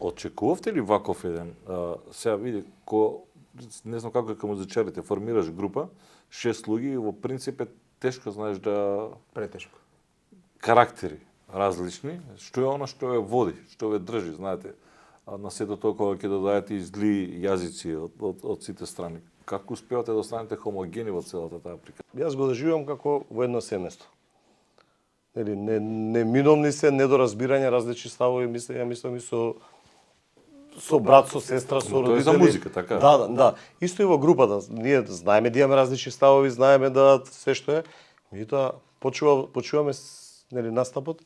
очекувавте ли ваков еден? Сега види, не знам како е музичарите, формираш група, 6 луѓе и во принцип е тешко, знаеш, да... Претешко. Карактери различни, што е оно што ве води, што ве држи, знаете, на сето тоа кога ќе додајате и зли јазици од сите страни. Како успевате да останете хомогени во целата таа прика? Јас го доживувам како во едно семејство. Нели, неминовни се недоразбирања, различни ставови, мислења, мислам и со брат, со сестра, со родители. Тоа е за музика, така? Да. Исто и во групата. Ние знаеме да имаме различни ставови, знаеме да се што е. Меѓутоа почуваме нели настапот.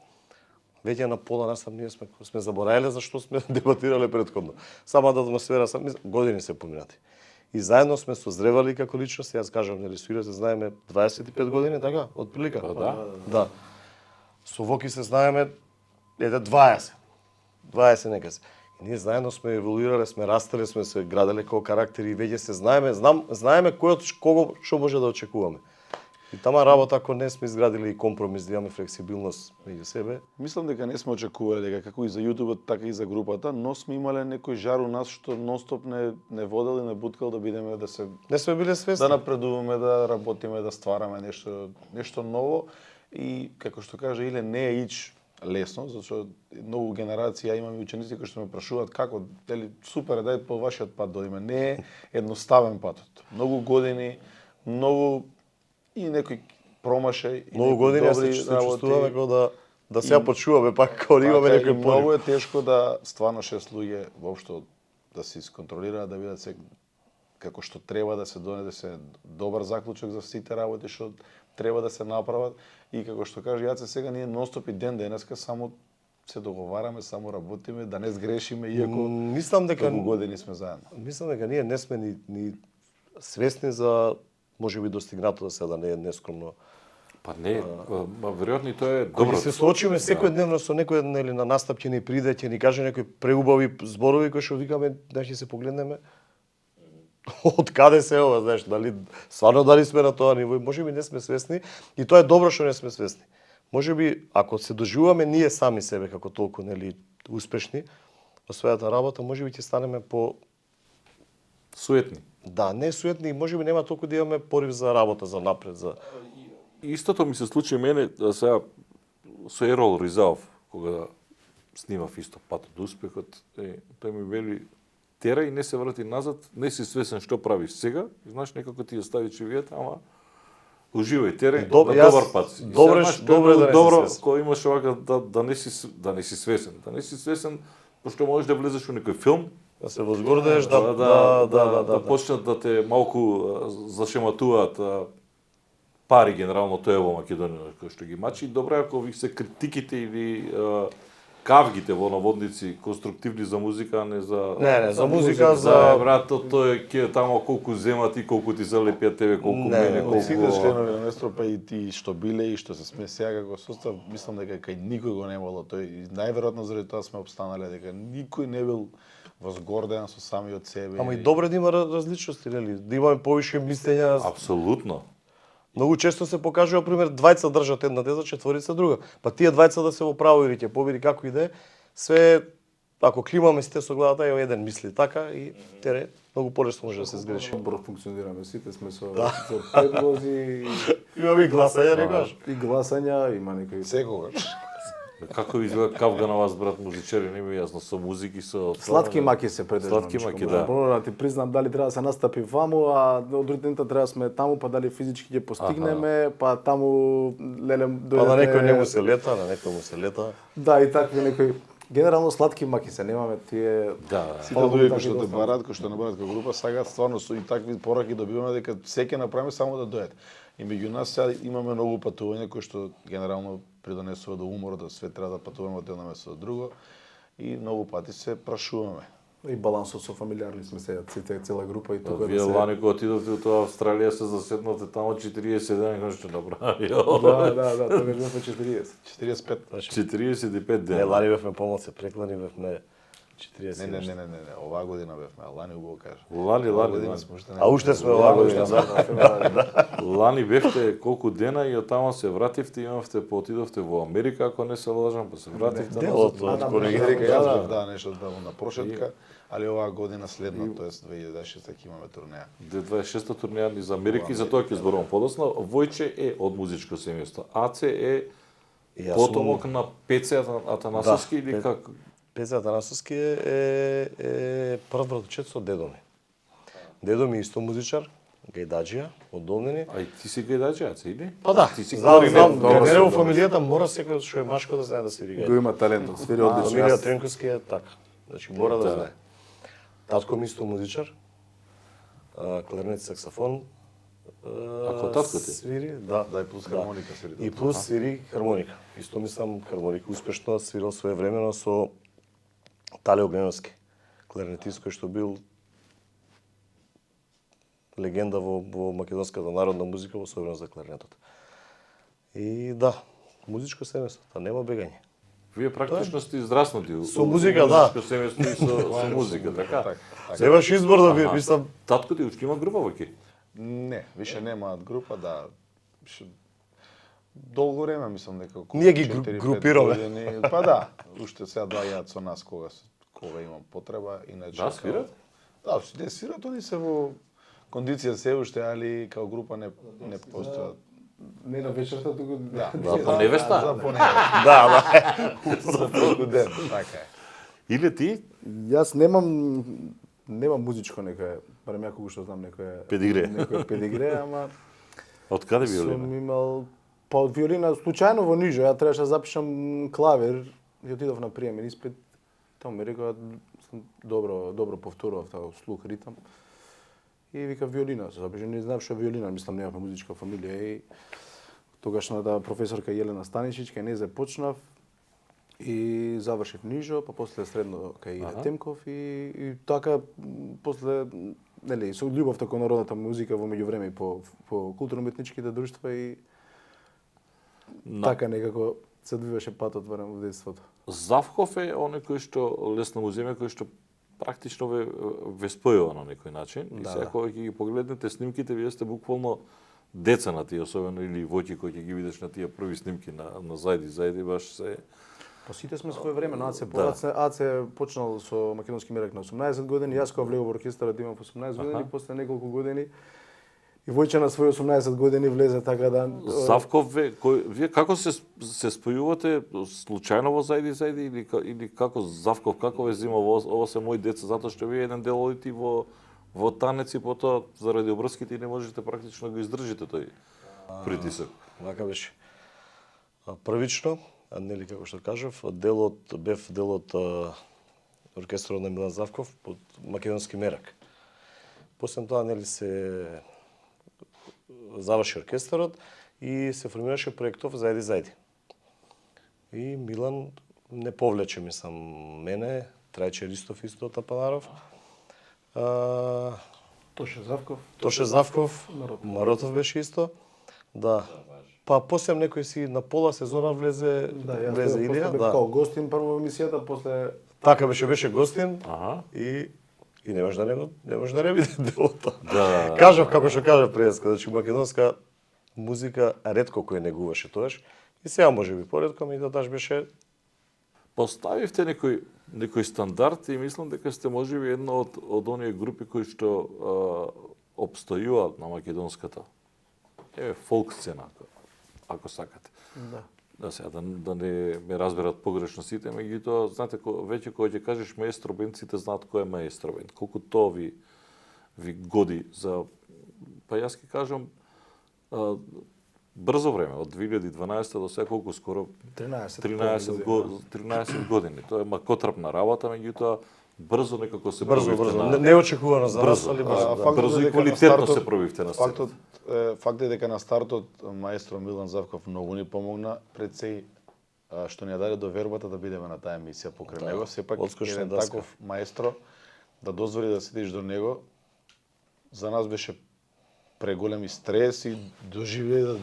Веќе на пола настап ние сме забораиле за што сме дебатирале претходно. Само да атмосфера, години се поминати. И заедно сме созревали како личности, јас кажам, нели се знаеме 25 години, така, од прилика. Да. Со Воки се знаеме 20 некаде. И ние заедно сме еволуирале, сме растеле, сме се граделе како карактери и веќе се знаеме, знаеме кој од кого што може да очекуваме. И тама работа ако не сме изградили и компромис, да имаме флексибилност меѓу себе. Мислам дека не сме очекувале дека како и за јутубот, така и за групата, но сме имале некој жар у нас што нонстоп не водел и не буткал да бидеме да се не сме биле свесни да напредуваме, да работиме, да ствараме нешто ново и како што кажа Иле не е ич лесно, зашто многу генерации, ја имам и ученици кои што ме прашуваат како, дали супер, дај по вашиот пат додиме. Не е едноставен патот. Многу години, многу и некој промашај, и многу години се чувствуваме како да се почуваме пак кога имаме некој порив. Многу е тешко да стварно 6 луѓе воопшто да се исконтролираат, да видат се како што треба да се донесе добар заклучок за сите работи што треба да се направат и како што кажа Јаце сега ние нонстоп и ден денеска само се договараме, само работиме да не сгрешиме иако мислам дека многу години сме заедно. Мислам дека ние не сме ни свесни за можеби достигнатото сега да не е нескромно. Па не, веројатно и тоа е добро. Кога се соочиме секојдневно со некој нели на настап ќе ни приде, ќе ни каже некои преубави зборови кои што викаме, да ќе се погледнеме. Од каде се ова, знаеш, дали сме на тоа ниво, можеби не сме свесни и тоа е добро што не сме свесни. Можеби ако се доживуваме ние сами себе како толку нели успешни во својата работа, можеби ќе станеме по суетни. Да, не суетни, можеби нема толку да имаме порив за работа, за напред, за Истото ми се случи мене сега со Ерол Ризаов, кога снимав исто Патот до успехот, тој ми вели тера и не се врати назад, не си свесен што правиш сега, и знаеш некако ти ја стави чевијата, ама уживај, тера на добар пат си. Добро да не си свесен. Кога имаш овака да не си свесен, пошто можеш да влезеш во некој филм, да се возгордеш, да почнат да те малку зашематуваат пари генерално тоа е во Македонија кој што ги мачи. Добро е ако ви се критиките или кавгите во наводници конструктивни за музика, а не за Не, за музика за брат, тоа е ќе тамо колку земат и колку ти залепија тебе, колку мене, колку сите членови на Местро, па и ти што биле и што се сме сега како состав, мислам дека кај никој го немало тој и најверојатно заради тоа сме опстанале дека никој не бил возгорден со самиот себе. Ама и добро да има различности, нели? Да имаме повише мислења. Апсолутно. Многу често се покажува пример двајца држат една теза, четворица друга. Па тие двајца да се во право или ќе победи како и да е, све ако климаме сите со главата, е еден мисли така и тере многу полесно може да се сгреши. Добро функционираме, сите сме со предлози. Имаме и гласања, некогаш. И гласања, има некои секогаш. Како ви изгледа кавга на вас, брат, музичари, не ми е јасно, со музики, со... Сладки маки се предржувам. Сладки маки, да. Да ти признам дали треба да се настапи ваму, а од другите треба да сме таму, па дали физички ќе постигнеме, па таму лелем дојдеме... Па на некој не му се лета, на некој му се лета. Да, и такви некои... Генерално сладки маки се, немаме тие... Да. Сите луѓе кои што те барат, кои што не барат како група, сагаат стварно со и такви пораки добиваме дека секој направиме само да дојдат. И меѓу нас сега имаме многу патувања кои што генерално придонесува до уморот, да све треба да патуваме од едно место до друго и многу пати се прашуваме. И балансот со фамилиарни сме сега, цела група и тука вие лани кога отидовте во Австралија се заседнавте тамо 40 дена, како што направи. Да, тогаш бевме 40. 45. 45 дена. Не, лани бевме помалку, се преклани бевме 40. Не, оваа година бевме, а лани убаво кажа. Лани. сме уште А уште сме оваа година, да. Лани бевте колку дена и од таму се вративте, отидовте во Америка, ако не се лажам, па се вративте. Делот од Америка, јас бев нешто на прошетка, али оваа година следно, тоест 2026 ќе имаме турнеја. 26-та турнеја низ Америка и за тоа ќе зборувам подоцна. Војче е од музичко семејство. Аце е потомок на Пеце Атанасовски или како? Пеце Атанасовски е прв братовчет со дедо ми. Дедо ми исто музичар, гајдаџија, од Долнени. А и ти си гајдаџија, Аце, или? Па да, Ти си знам, кларинет. кај во фамилијата мора секој што е машко да знае да свири гајда. Го има талентот, свири одлично. Фамилија Тренковски е така. Значи мора да знае. Татко ми исто музичар, кларнет, саксофон. Ако татко ти? Свири, да. Да, и плюс хармоника свири. И плюс свири хармоника. Исто мислам хармоника успешно свирал своевремено со Тале Огненовски, кларнетист кој што бил легенда во македонската народна музика, особено за кларнетот. И да, музичко семејство, та нема бегање. Вие практично сте израснати Со музика, да. Музичко семејство и со музика, така? Немаш избор да би, мислам, Татко ти уште има група во ке? Не, више немаат група, да. Долго време мислам дека Ние ги 4-5 групираме. години. Па да, уште сега доаѓаат со нас кога имам потреба, иначе Да, свират? Да, не свират, они се во кондиција се уште, али као група не постојат. Не на вечерта, туку... Да, За поневеста? За поневеста. да. За толку ден, така е. Или ти? Јас немам музичко некое, барем ја колку што знам некое педигре, ама Од каде сум виолина? имал па од виолина случајно во Нижо, ја требаше да запишам клавир и отидов на приемен испит. Таму ми рекоа добро повторував тако слух, ритам. И вика виолина, се запишам, не знам што е виолина, мислам немаме музичка фамилија и тогашната професорка Јелена Станишич кај неј започнав и завршив Нижо, па после средно кај Ире Темков и така после нели со љубовта кон народната музика во меѓувреме и по културно-уметничките друштва и така некако се одвиваше патот барем во детството. Завков е оној кој што лесно му земе, кој што практично ве спојува на некој начин. И сега кога ќе ги погледнете снимките, вие сте буквално деца на тие, особено или воќи кои ќе ги видиш на тие први снимки на Зајди баш се... Па сите сме своевремено, Аце почнал со македонски мерак на 18 години, јас кога влегов во оркестарот имам 18 години, после неколку години и Војче на своји 18 години влезе така да... Завков, вие како се спојувате случајно во Зајди или како Завков, како ве зима ова се мои деца, затоа што вие еден дел одите во танец и потоа заради обрските не можете практично да го издржите тој притисок. Вака беше. Првично, нели како што кажав, бев дел од оркестрот на Милан Завков под македонски мерак. После тоа нели се заврши оркестарот и се формираше проектов Зајди. И Милан не повлече, мислам, мене, Трајче Ристов исто Тапанаров. Тоше Завков, Маротов беше исто. Да. Па после некој си на пола сезона влезе Илија. Да, као гостин прво во емисијата, после... Така беше гостин. И немаш да не биде делото. Да. Кажав како што кажав преска, значи македонска музика ретко кој негуваше тоаш. И сега можеби поредко, и тоташ беше... Поставивте некој стандард и мислам дека сте можеби една од оние групи кои што обстојуваат на македонската фолк сцена, ако сакате. Да сега да не ме разберат погрешно сите, меѓутоа знаете веќе кога ќе кажеш маестро бенд, сите знаат кој е маестро бенд. Колку тоа ви годи за па јас ќе кажам брзо време, од 2012 до сега колку скоро 13 години. Тоа е макотрапна работа, меѓутоа брзо некако се пробивте. Неочекувано за нас, али брзо и квалитетно се пробивте на сцена. Факт е дека на стартот маестро Милан Завков многу ни помогна пред се што ни ја даде довербата да бидеме на таа емисија покрај него. Сепак еден таков маестро да дозволи да седиш до него за нас беше преголеми стрес и доживее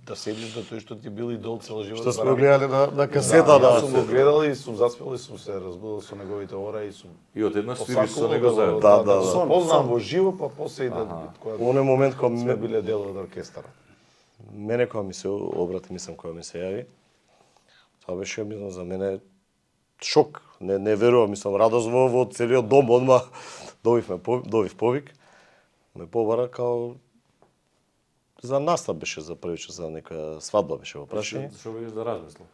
да седиш до тој што ти бил идол цел живот. Што сме гледале на касета, да. Јас сум го гледал и сум заспел и сум се разбудил со неговите ора и сум И од една свириш со него заедно. Да. Познам во живо, па после и да кога Оној момент кога сме биле дел од оркестарот. мене кога ми се обрати, мислам кога ми се јави, тоа беше мислам за мене шок. Не верувам, мислам радост во целиот дом, одма добив повик. Ме побара као за настап беше за првиче, за нека свадба беше во прашање. Што бидеш да размислам?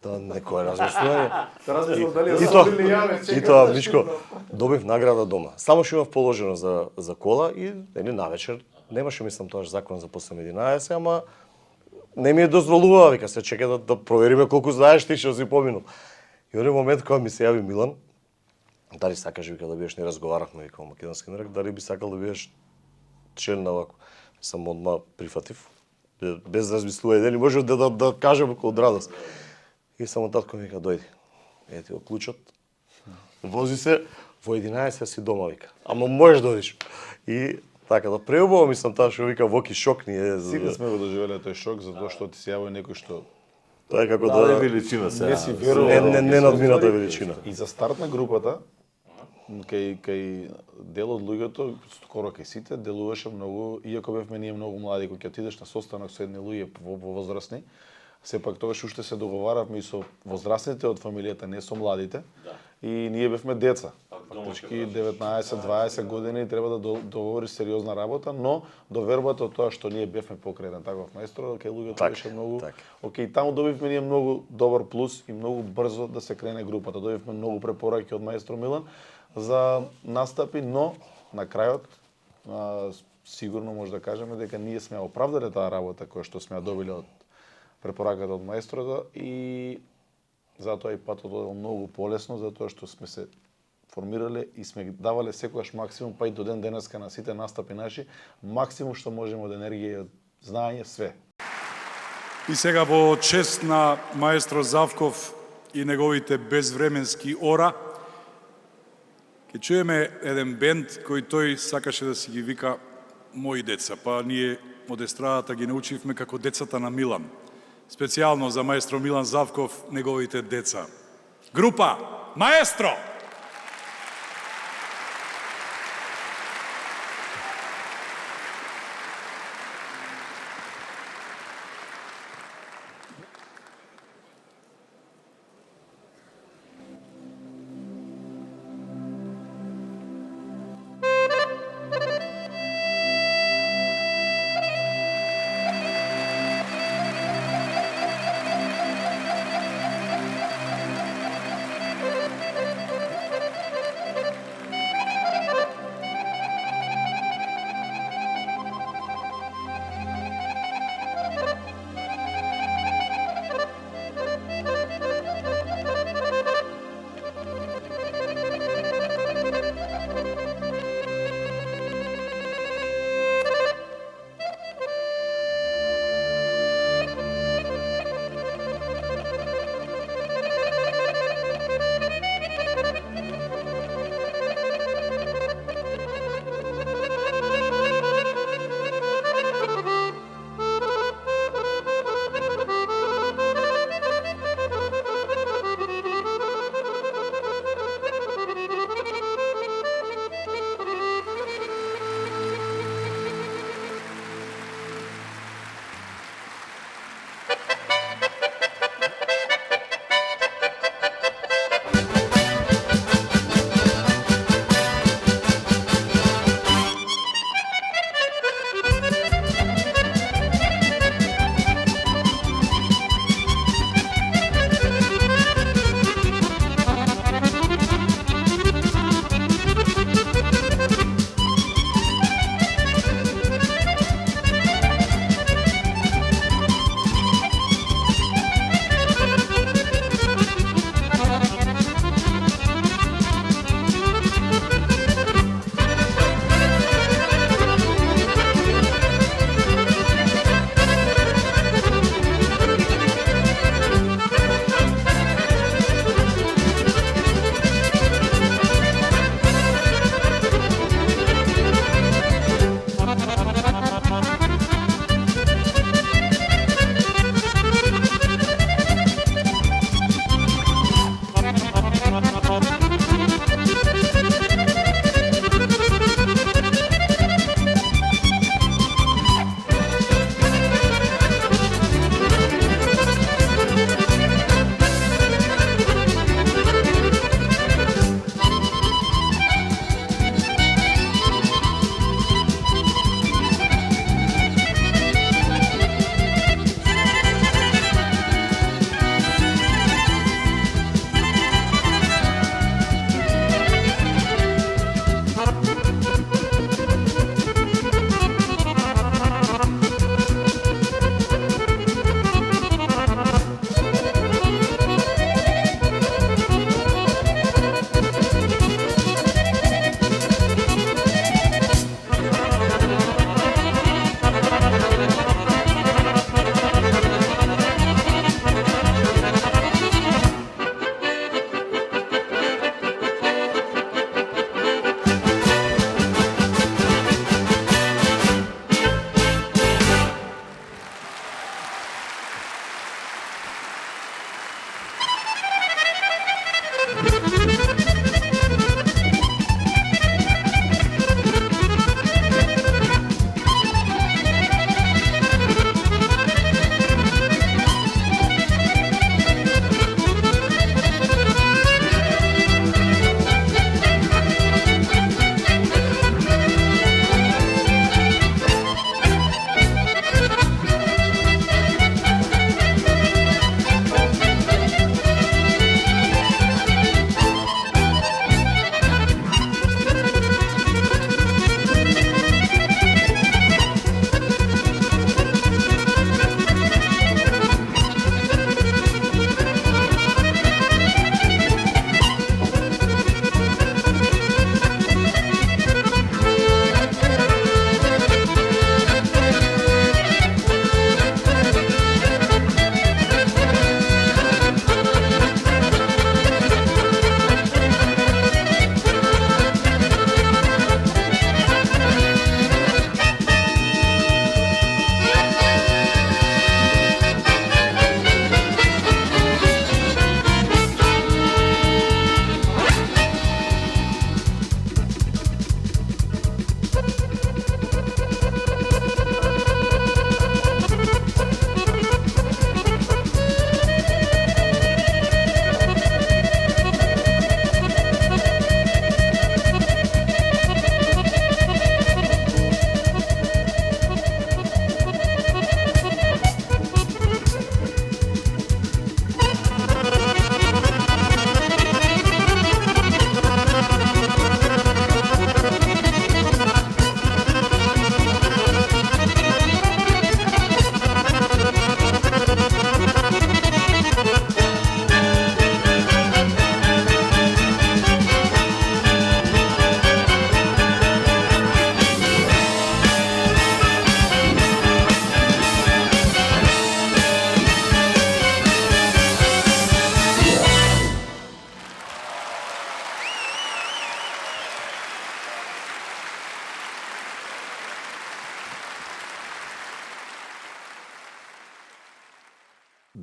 Да, некој размислување. Размислам дали И тоа, Мишко, добив награда дома. Само што имав положено за кола и нели навечер немаше мислам тоа закон за после 11, ама не ми е дозволуваа, вика се чека да провериме колку знаеш ти што си поминал. И оној момент кога ми се јави Милан, дали сакаш вика да бидеш, не разговаравме вика во македонски нарек, дали би сакал да бидеш член на вако. Сам одма прифатив, без размислување, дали може да кажем од радост. И само татко ми вика, дојди, ети го клучот, вози се, во 11 си дома, вика. Ама можеш да одиш. И така, да преубаво мислам таа што вика Воки шок ни е. Сите сме го доживеле тој шок, затоа што ти се јави некој што Тоа е како Да, да... величина се. не си верувал. Не надмината величина. И за старт на групата, кај дел од луѓето, скоро кај сите, делуваше многу, иако бевме ние многу млади, кога ќе отидеш на состанок со едни луѓе возрастни, сепак тогаш уште се договаравме и со возрастните од фамилијата, не со младите. И ние бевме деца. Фактички 19-20 години треба да договори сериозна работа, но до вербата од тоа што ние бевме покрај еден таков маестро, кај луѓето беше многу. Океј, таму добивме ние многу добар плюс и многу брзо да се крене групата. Добивме многу препораки од маестро Милан за настапи, но на крајот сигурно може да кажеме дека ние сме оправдале таа работа која што сме ја добиле од препораката од маестрото и затоа и патот одел многу полесно, затоа што сме се формирале и сме давале секогаш максимум, па и до ден денеска на сите настапи наши, максимум што можеме од енергија и од знаење, све. И сега во чест на маестро Завков и неговите безвременски ора, ќе чуеме еден бенд кој тој сакаше да си ги вика мои деца, па ние од естрадата ги научивме како децата на Милан. Специјално за маестро Милан Завков, неговите деца. Група Маестро!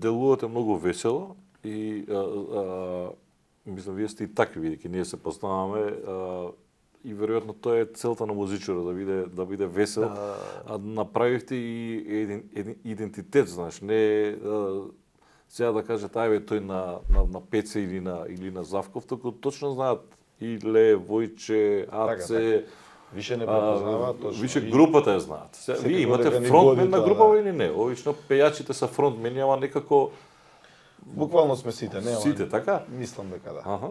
делувате многу весело и мислам вие сте и такви бидејќи ние се познаваме и веројатно тоа е целта на музичарот да биде весел, а направивте и идентитет, знаеш, не сега да кажете ајде тој на Пеце или на Завков, туку точно знаат и Ле, Војче, Аце. Више не препознаваат точно. Више групата ја знаат. Вие имате фронтмен на групава или не? Обично пејачите са фронтмени, ама некако Буквално сме сите, не? Сите, така? Мислам дека да. Аха.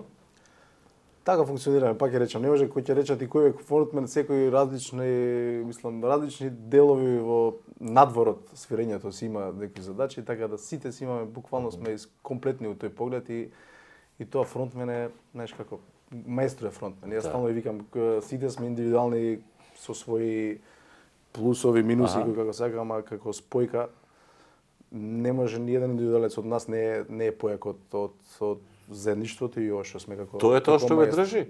Така функционираме, пак ќе речам, не може кој ќе рече ти кој е фронтмен, секој различни делови во надворот свирењето си има некои задачи, така да сите си имаме, буквално сме комплетни у тој поглед и тоа фронтмен е, знаеш како, маестро е фронтмен. Јас стално и викам, сите сме индивидуални со своји плусови, минуси, како сакам, ама како спојка не може ни еден индивидуалец од нас не е појак од заедништвото и ова што сме како. Тоа е тоа што ве држи.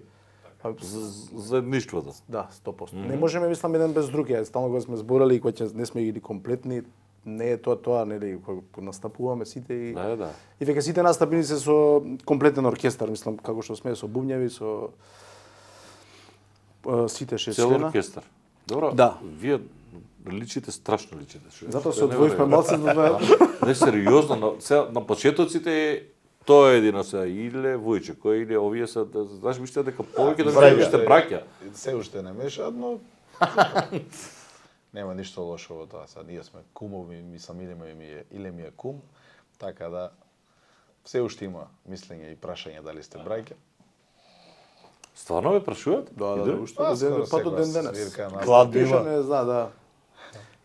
Заедништвото. Да, 100%. Не можеме мислам еден без друг. Ја стално кога сме зборали и кога не сме или комплетни, не е тоа нели кога настапуваме сите и Да. И веќе сите настапи се со комплетен оркестар, мислам како што сме со бубњеви, со сите 6 Цел члена. оркестар. Добро. Да. Вие личите страшно личите. Затоа се одвоивме малце за Не сериозно, на почетоците тоа е едино сега Иле Војче, кој или овие се, знаеш, мислите дека повеќе да виште браќа. Се уште не мешаат, но нема ништо лошо во тоа. Сега ние сме кумови, мислам Иле ми е кум, така да се уште има мислење и прашање дали сте браќа. Стварно ме прашуваат? Да, уште па до ден денес. Кладби има. Не зна, да.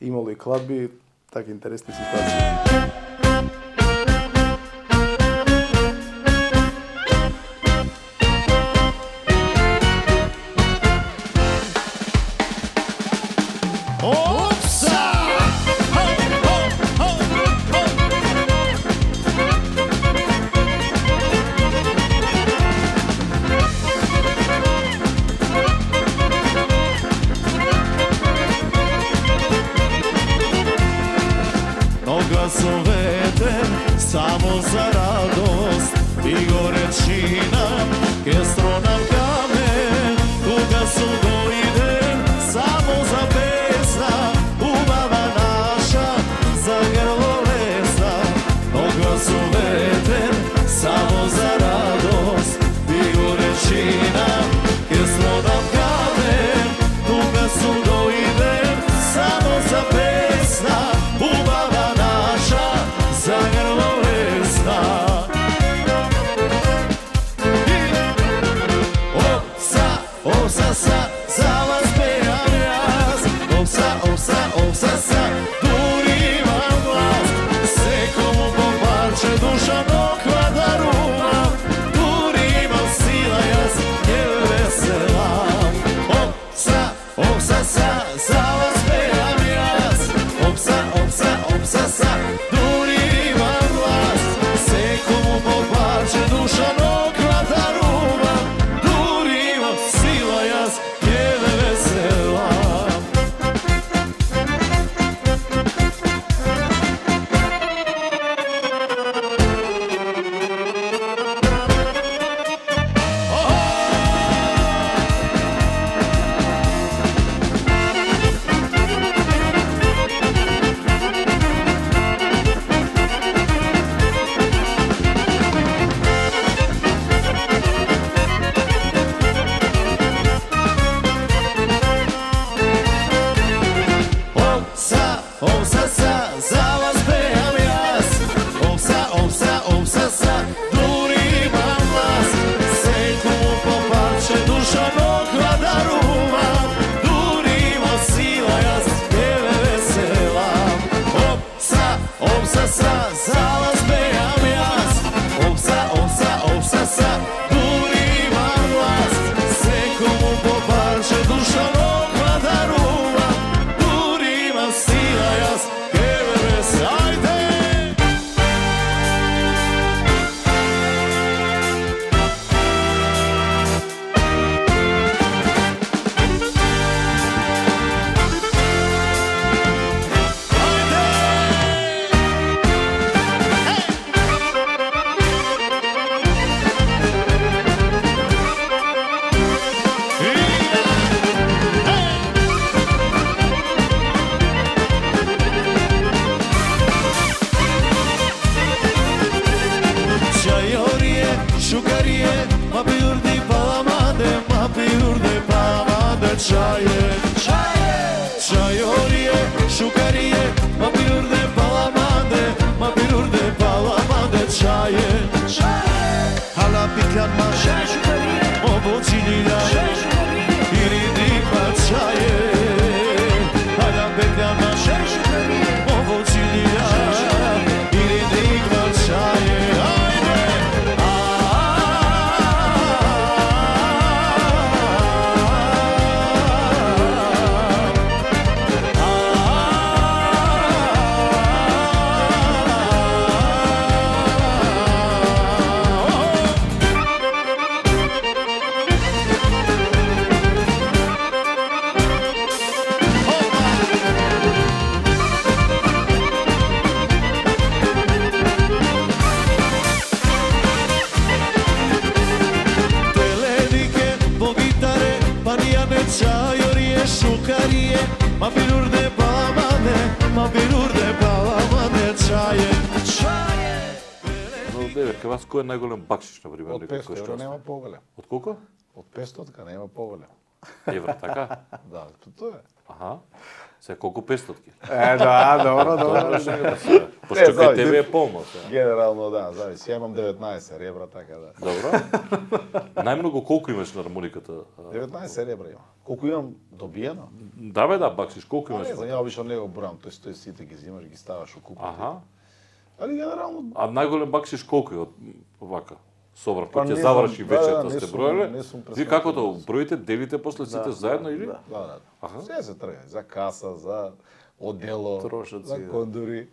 Имало и кладби, така интересни ситуации. Само за радост и горечина ке стронам каме, кога сум дојден, само за песна, убава наша, за грло лесна. Кога сум ветен, само за радост и горечина ке стронам каме, кога сум дојден, само за песна, убава наша, за грло за вас пеам јас, овса, дури имам глас, секому по парче душа ноква дарувам, дури имам сила јас, ќе веселам. Овса, за вас пеам јас, овса, дури имам глас, секому по парче душа ноква дарувам, дури имам сила јас, çaje Çayoriye, şukariye Ma bir urde palamade Ma bir urde palamade Çaje Hala piklanma O bocilila İridik ma çaje Hala piklanma O bocilila İridik ma çaje Çayoriye, şukariye Ma bir urde palamade Ma bir urde palamade Çaje Но деве, кај вас кој е најголем бакшиш на пример? Од некој 500 кој што евра освои? нема поголем. Од колку? Од 500 нема поголем. Евра, така? Да, тоа е. Аха. Се колку 500-ки? Да, добро, добро. Пошто кај зависи. тебе е полно се. Генерално да, зависи. Ја имам 19 ребра, така да. Добро. Најмногу колку имаш на хармониката? 19 ребра има. Колку имам добиено? Да бе, да, бакшиш, колку имаш? Не знам, ја обично не го бројам, тој сите ги взимаш, ги ставаш у купите. Аха. Али генерално А најголем бакшиш колку е од вака? Собра, Па кој ќе не заврши знам, вечерта не сте сум- броеле? не сум Ви како тоа броите, делите после сите заедно или? да. Аха. Се трга за каса, за одело, Трошоци, за да. кондури.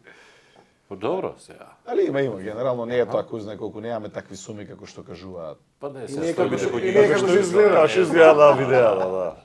Па добро, сега. Али има, генерално не е тоа кој знае колку немаме такви суми како што кажуваат. Па не, И се некако стоите што- кој и ги некако што изгледа. Како што изгледа на видеа, да.